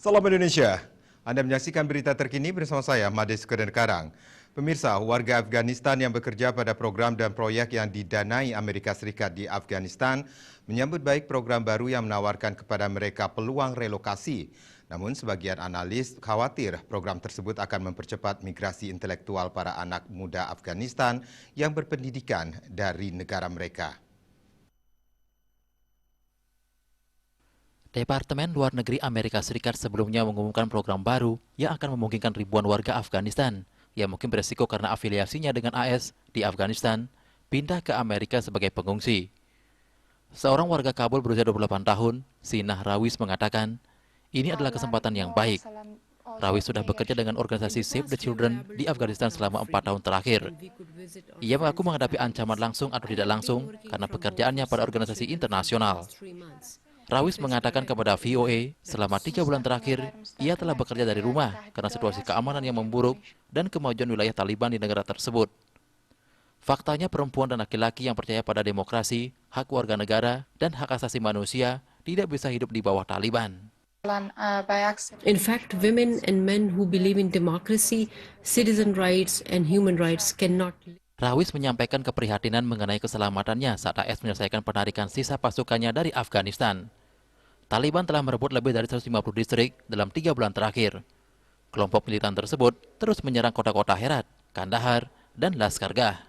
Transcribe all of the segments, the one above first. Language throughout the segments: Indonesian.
Salam Indonesia. Anda menyaksikan berita terkini bersama saya, Mades Karang. Pemirsa, warga Afghanistan yang bekerja pada program dan proyek yang didanai Amerika Serikat di Afghanistan menyambut baik program baru yang menawarkan kepada mereka peluang relokasi. Namun sebagian analis khawatir program tersebut akan mempercepat migrasi intelektual para anak muda Afghanistan yang berpendidikan dari negara mereka. Departemen Luar Negeri Amerika Serikat sebelumnya mengumumkan program baru yang akan memungkinkan ribuan warga Afghanistan yang mungkin beresiko karena afiliasinya dengan AS di Afghanistan pindah ke Amerika sebagai pengungsi. Seorang warga Kabul berusia 28 tahun, Sinah Rawis mengatakan, ini adalah kesempatan yang baik. Rawis sudah bekerja dengan organisasi Save the Children di Afghanistan selama 4 tahun terakhir. Ia mengaku menghadapi ancaman langsung atau tidak langsung karena pekerjaannya pada organisasi internasional. Rawis mengatakan kepada VOA, selama 3 bulan terakhir, ia telah bekerja dari rumah karena situasi keamanan yang memburuk dan kemajuan wilayah Taliban di negara tersebut. Faktanya perempuan dan laki-laki yang percaya pada demokrasi, hak warga negara, dan hak asasi manusia tidak bisa hidup di bawah Taliban. In fact, women and men who believe in democracy, citizen rights, and human rights cannot. Rawis menyampaikan keprihatinan mengenai keselamatannya saat AS menyelesaikan penarikan sisa pasukannya dari Afghanistan. Taliban telah merebut lebih dari 150 distrik dalam 3 bulan terakhir. Kelompok militan tersebut terus menyerang kota-kota Herat, Kandahar, dan Laskargah.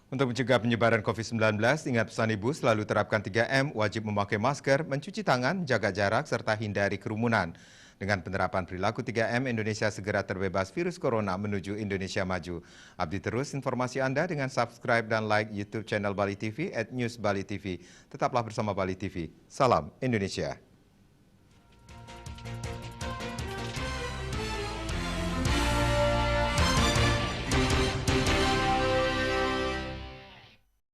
Untuk mencegah penyebaran COVID-19, ingat pesan Ibu selalu terapkan 3M, wajib memakai masker, mencuci tangan, jaga jarak, serta hindari kerumunan. Dengan penerapan perilaku 3M, Indonesia segera terbebas virus corona menuju Indonesia maju. Update terus informasi Anda dengan subscribe dan like YouTube channel Bali TV @newsbalitv. Tetaplah bersama Bali TV. Salam Indonesia.